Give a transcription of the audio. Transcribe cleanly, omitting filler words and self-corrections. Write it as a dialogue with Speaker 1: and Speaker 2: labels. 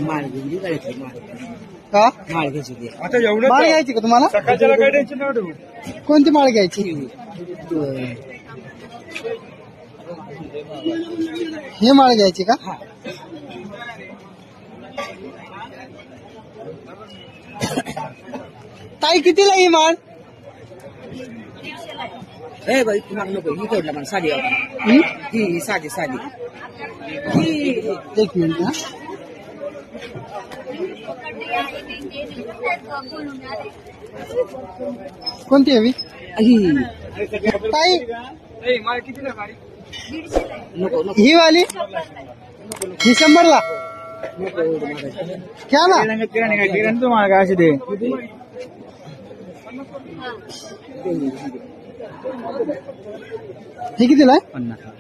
Speaker 1: माळ घेतली जायची
Speaker 2: का
Speaker 1: माळ घ्यायची
Speaker 3: आता एवढं
Speaker 2: माळ घ्यायची का तुम्हाला?
Speaker 3: सकाळच्याला काय टेन्शन नव्हतं.
Speaker 2: कोणती माळ घ्यायची? ही माळ घ्यायची का? ताई कितीला ही माळ?
Speaker 1: ए बाई तुम्हाला नको ही तोडला मला साधी ही साधी साधी ही
Speaker 2: एक मिनिट हा. कोणती हवी? ताई
Speaker 3: माल कितीला मारी?
Speaker 1: नको नको
Speaker 2: ही वाली ही 100ला क्या ना?
Speaker 3: किराणा तुम्हाला काय असे ते
Speaker 2: ही कितीला आहे?
Speaker 3: 50.